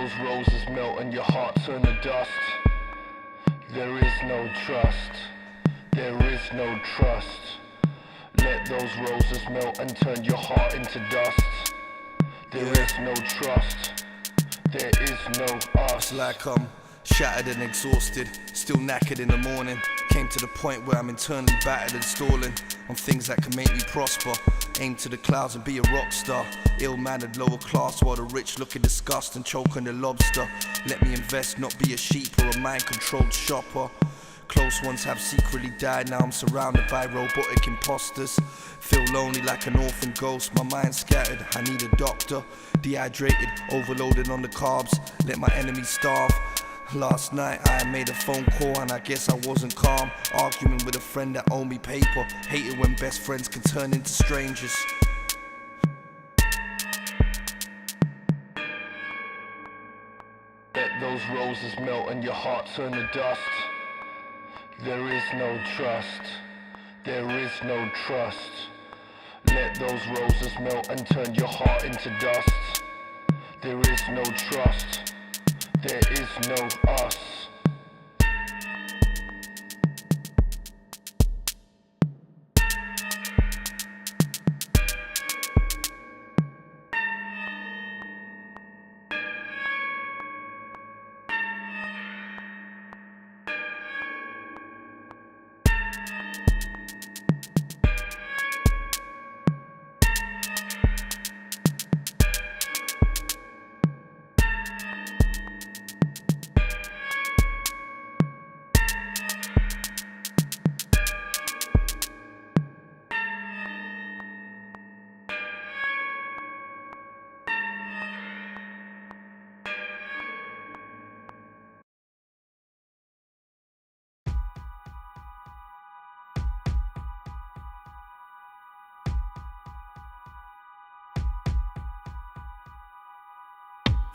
those roses melt and your heart turn to dust. There is no trust. There is no trust. Let those roses melt and turn your heart into dust. There is no trust. There is no us. It's like I'm shattered and exhausted, still knackered in the morning. Came to the point where I'm internally battered and stalling on things that can make me prosper. Aim to the clouds and be a rock star. Ill-mannered lower class while the rich look in disgust and choke on the lobster. Let me invest, not be a sheep or a mind-controlled shopper. Close ones have secretly died, now I'm surrounded by robotic imposters. Feel lonely like an orphan ghost, my mind's scattered, I need a doctor. Dehydrated, overloaded on the carbs, let my enemies starve. Last night I made a phone call and I guess I wasn't calm. Arguing with a friend that owed me paper. Hated when best friends can turn into strangers. Let those roses melt and your heart turn to dust. There is no trust. There is no trust. Let those roses melt and turn your heart into dust. There is no trust. There is no us.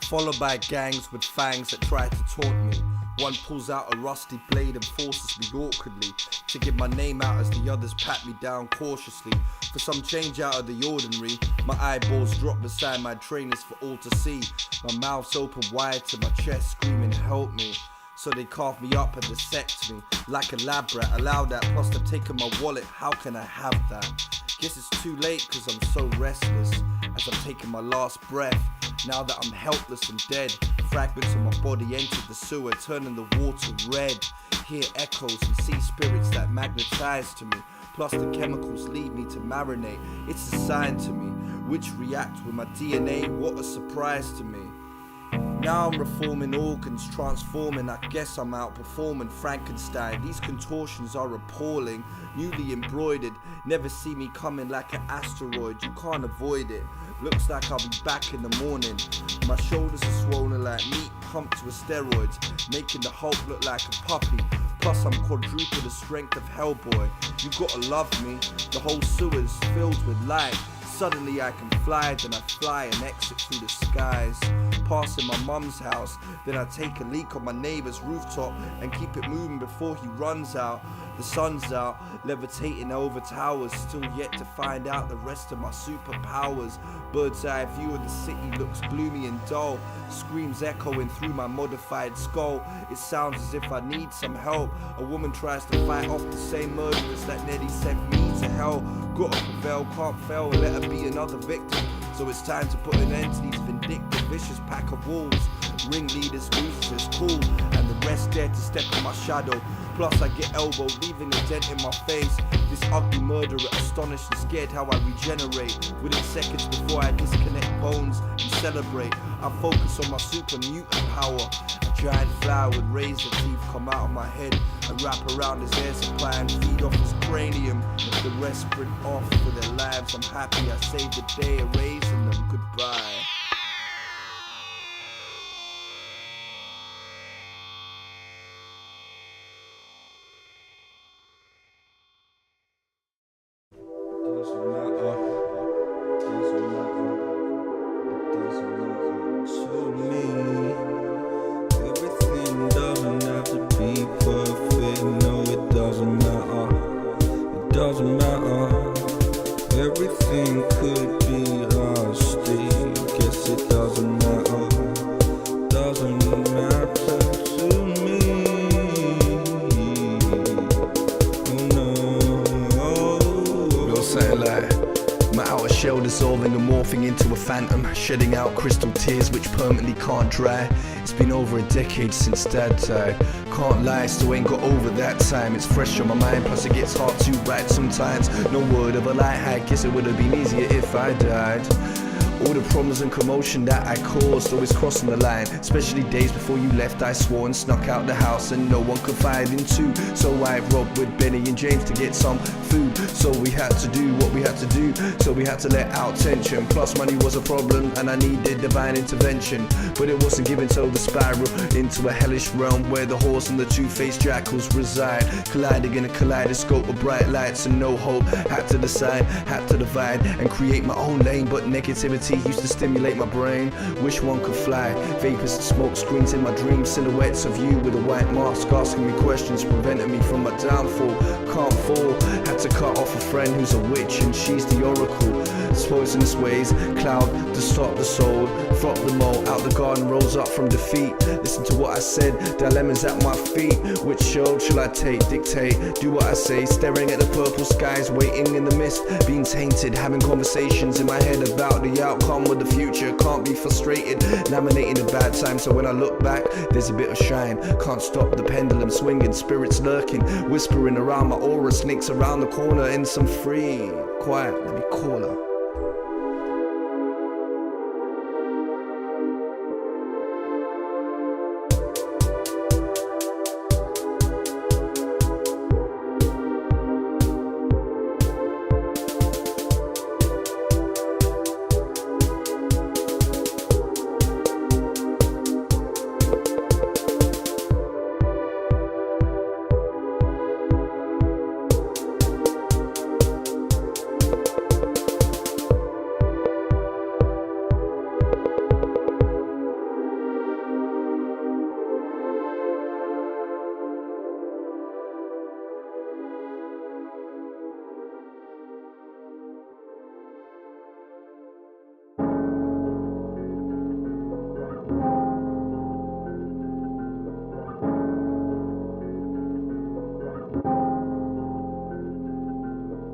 Followed by gangs with fangs that try to taunt me. One pulls out a rusty blade and forces me awkwardly to give my name out as the others pat me down cautiously. For some change out of the ordinary, my eyeballs drop beside my trainers for all to see. My mouth's open wide to my chest screaming help me. So they carve me up and dissect me like a lab rat. Allow that, plus they've taken my wallet, how can I have that? Guess it's too late cause I'm so restless as I'm taking my last breath. Now that I'm helpless and dead, fragments of my body entered the sewer, turning the water red. Hear echoes and see spirits that magnetize to me. Plus the chemicals lead me to marinate. It's a sign to me, which react with my DNA. What a surprise to me. Now I'm reforming organs, transforming, I guess I'm outperforming Frankenstein. These contortions are appalling, newly embroidered. Never see me coming like an asteroid, you can't avoid it. Looks like I'll be back in the morning. My shoulders are swollen like meat pumped with steroids, making the Hulk look like a puppy. Plus I'm quadruple the strength of Hellboy. You gotta love me, the whole sewer's filled with light. Suddenly I can fly, then I fly and exit through the skies. Passing my mum's house, then I take a leak on my neighbor's rooftop and keep it moving before he runs out. The sun's out, levitating over towers, still yet to find out the rest of my superpowers. Bird's eye view of the city looks gloomy and dull, screams echoing through my modified skull. It sounds as if I need some help. A woman tries to fight off the same murderers that nearly sent me to hell. Gotta prevail, can't fail, and let her be another victim. So it's time to put an end to these vindictive, vicious pack of wolves. Ringleaders, losers, cool, and the rest dare to step in my shadow. Plus I get elbowed, leaving a dent in my face. This ugly murderer, astonished and scared how I regenerate. Within seconds before I disconnect bones and celebrate, I focus on my super mutant power. A giant flower with razor teeth come out of my head and wrap around his air supply and feed off his cranium. The rest sprint off for their lives. I'm happy I saved the day, erasing them goodbye. Doesn't matter, everything could be lost. Guess it doesn't matter. shell dissolving and morphing into a phantom, shedding out crystal tears which permanently can't dry. It's been over a decade since Dad died. Can't lie, still ain't got over that time. It's fresh on my mind, plus it gets hard to write sometimes. No word of a lie, I guess it would have been easier if I died. All the problems and commotion that I caused, always crossing the line. Especially days before you left, I swore and snuck out the house and no one confided into. So I robbed with Benny and James to get some food. So we had to do what we had to do, so we had to let out tension. Plus money was a problem and I needed divine intervention. But it wasn't given till the spiral into a hellish realm where the horse and the two-faced jackals reside, colliding in a kaleidoscope of bright lights and no hope. Had to decide, had to divide and create my own lane, but negativity used to stimulate my brain. Wish one could fly, vapors and smoke screens in my dreams, silhouettes of you with a white mask asking me questions, preventing me from my downfall. Can't fall, had to cut off a friend who's a witch and she's the oracle. Poisonous ways, cloud to stop the soul. Frop the mole out the garden, rose up from defeat. Listen to what I said, dilemmas at my feet. Which show shall I take, dictate, do what I say? Staring at the purple skies, waiting in the mist, being tainted, having conversations in my head about the outcome of the future. Can't be frustrated, laminating the bad times, so when I look back, there's a bit of shine. Can't stop the pendulum swinging, spirits lurking, whispering around my aura, snakes around the corner, and some free. Quiet, let me call her.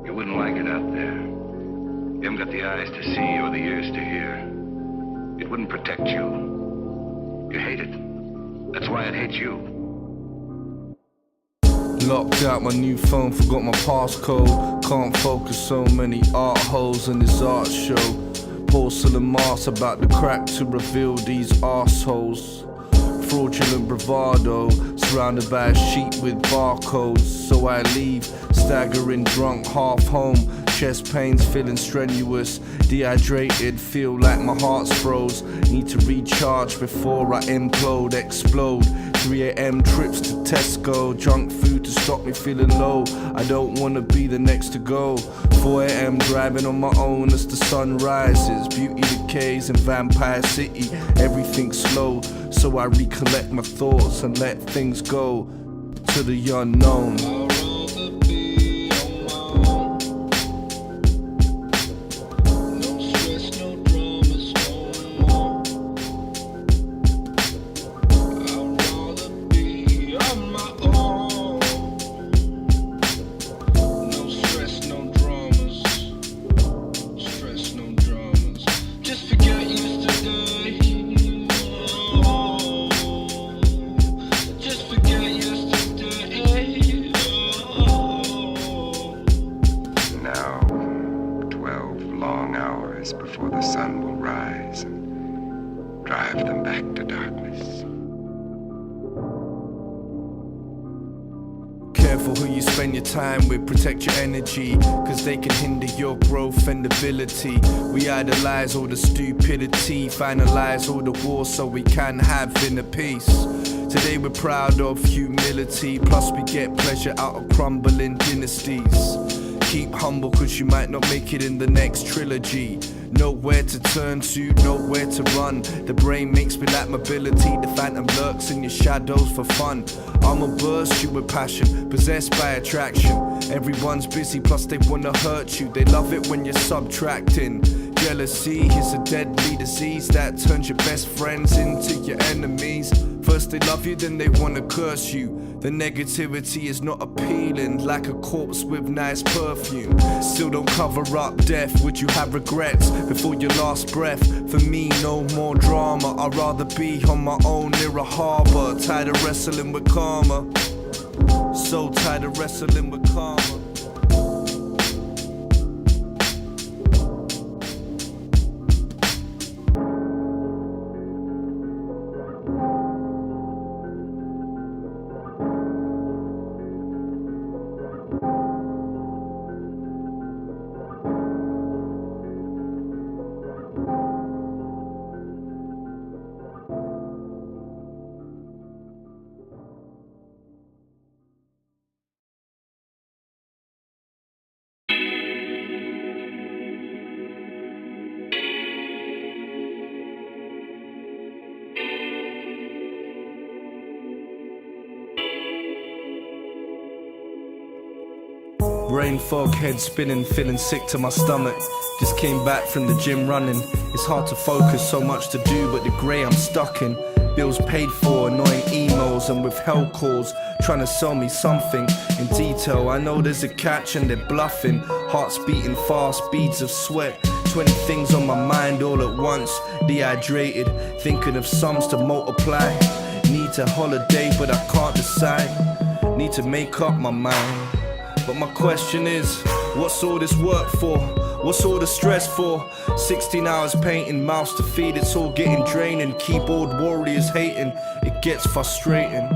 You wouldn't like it out there. You haven't got the eyes to see or the ears to hear. It wouldn't protect you. You hate it. That's why it hates you. Locked out my new phone, forgot my passcode. Can't focus, so many art holes in this art show. Porcelain masks about to crack to reveal these arseholes. Fraudulent bravado, surrounded by a sheet with barcodes. So I leave, staggering drunk, half home. Chest pains, feeling strenuous, dehydrated, feel like my heart's froze. Need to recharge before I implode, explode. 3 a.m. trips to Tesco, junk food to stop me feeling low. I don't wanna be the next to go. 4 a.m. driving on my own as the sun rises. Beauty decays in Vampire City, everything's slow. So I recollect my thoughts and let things go to the unknown. Before the sun will rise and drive them back to darkness. Careful who you spend your time with, protect your energy, cause they can hinder your growth and ability. We idolize all the stupidity, finalize all the wars so we can have inner peace. Today we're proud of humility, plus we get pleasure out of crumbling dynasties. Keep humble cause you might not make it in the next trilogy. Nowhere to turn to, nowhere to run. The brain makes me lack mobility. The phantom lurks in your shadows for fun. I'ma burst you with passion, possessed by attraction. Everyone's busy, plus they wanna hurt you. They love it when you're subtracting. Jealousy is a deadly disease that turns your best friends into your enemies. First they love you, then they wanna curse you. The negativity is not appealing, like a corpse with nice perfume. Still don't cover up death, would you have regrets before your last breath? For me, no more drama, I'd rather be on my own near a harbor. Tired of wrestling with karma, so tired of wrestling with karma. Brain fog, head spinning, feeling sick to my stomach. Just came back from the gym running. It's hard to focus, so much to do, but the grey I'm stuck in. Bills paid for, annoying emails and withheld calls, trying to sell me something in detail. I know there's a catch and they're bluffing. Hearts beating fast, beads of sweat. 20 things on my mind all at once. Dehydrated, thinking of sums to multiply. Need a holiday, but I can't decide. Need to make up my mind. But my question is, what's all this work for? What's all the stress for? 16 hours painting, mouths to feed, it's all getting draining. Keyboard warriors hating, it gets frustrating.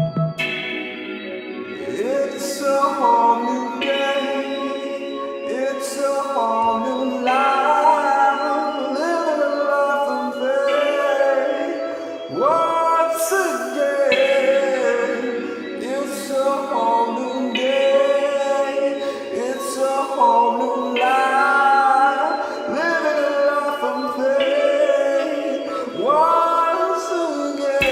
It's a whole new day, it's a whole new life, living a life of faith. Once again, it's a whole new day, it's a whole new life, living a life of faith. Once again.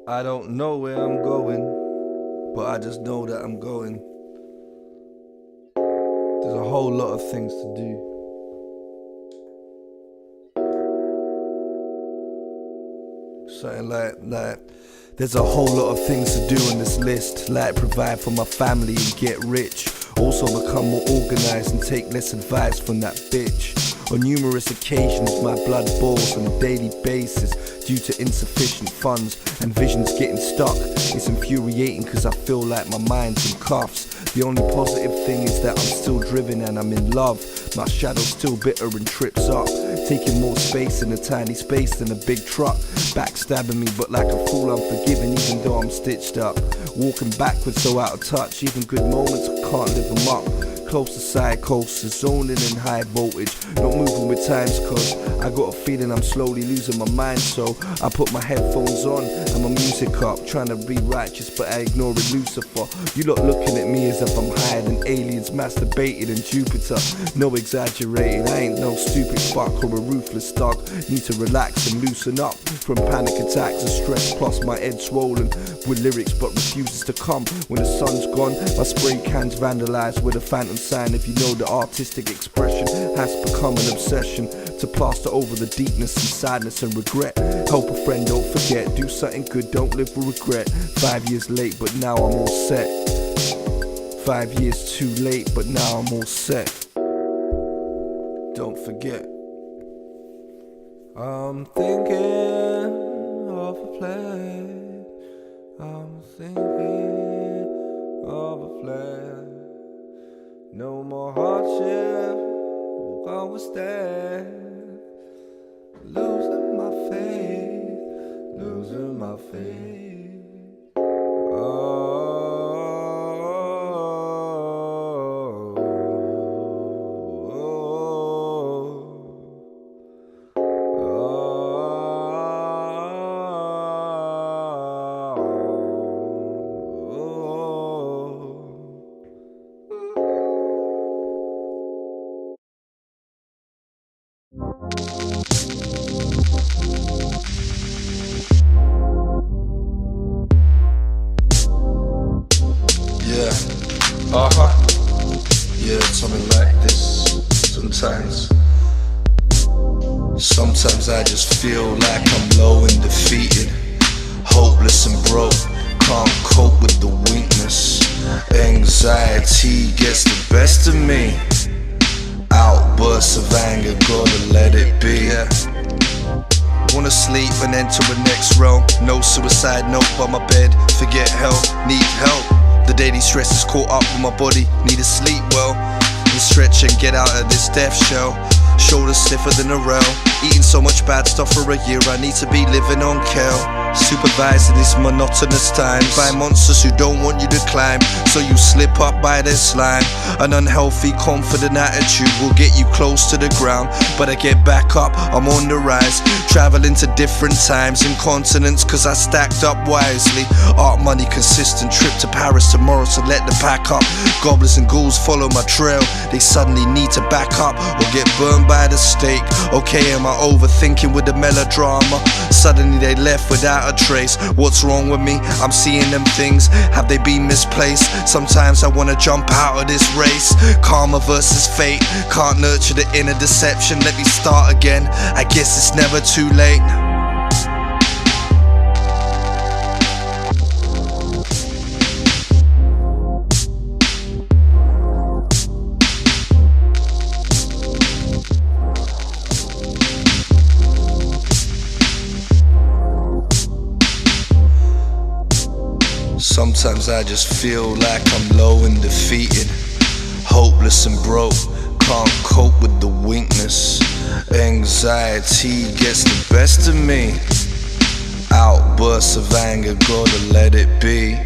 I don't know where I'm going, but I just know that I'm going. There's a whole lot of things to do. Something like there's a whole lot of things to do on this list, like provide for my family and get rich. Also become more organized and take less advice from that bitch. On numerous occasions my blood boils on a daily basis due to insufficient funds and visions getting stuck. It's infuriating cause I feel like my mind's in cuffs. The only positive thing is that I'm still driven and I'm in love. My shadow's still bitter and trips up, taking more space in a tiny space than a big truck. Backstabbing me but like a fool I'm forgiven even though I'm stitched up. Walking backwards so out of touch, even good moments I can't live them up. Close to side coasters, zoning in high voltage, not moving with times cause I got a feeling I'm slowly losing my mind. So I put my headphones on and my music up, trying to be righteous but I ignore it, Lucifer. You lot looking at me as if I'm higher than aliens, masturbated in Jupiter. No exaggerating, I ain't no stupid fuck or a ruthless thug. Need to relax and loosen up from panic attacks and stress, plus my head swollen with lyrics but refuses to come. When the sun's gone, my spray can's vandalized with a phantom sign. If you know the artistic expression has become an obsession to plaster over the deepness and sadness and regret. Help a friend, don't forget, do something good, don't live with regret. 5 years late but now I'm all set. 5 years too late but now I'm all set. Don't forget. I'm thinking of a place. I'm thinking of a place. No more hardship, can't withstand. Losing my faith, losing my faith. Yeah, yeah, something like this. Sometimes I just feel like I'm low and defeated, hopeless and broke, can't cope with the weakness. Anxiety gets the best of me, outbursts of anger, gotta let it be. Wanna sleep and enter a next realm. No suicide note by my bed. Forget hell, need help. The daily stress is caught up with my body. Need to sleep well and stretch and get out of this death shell. Shoulders stiffer than a rail. Eating so much bad stuff for a year, I need to be living on kale. Supervising these monotonous times by monsters who don't want you to climb, so you slip up by their slime. An unhealthy, confident attitude will get you close to the ground, but I get back up, I'm on the rise. Traveling to different times and continents, cause I stacked up wisely. Art money, consistent trip to Paris tomorrow, so let the pack up. Goblins and ghouls follow my trail, they suddenly need to back up or get burned by the stake. Okay, am I overthinking with the melodrama? Suddenly they left without a trace. What's wrong with me? I'm seeing them things. Have they been misplaced? Sometimes I wanna jump out of this race. Karma versus fate. Can't nurture the inner deception. Let me start again. I guess it's never too late. Sometimes I just feel like I'm low and defeated, hopeless and broke, can't cope with the weakness. Anxiety gets the best of me, outbursts of anger, gotta let it be.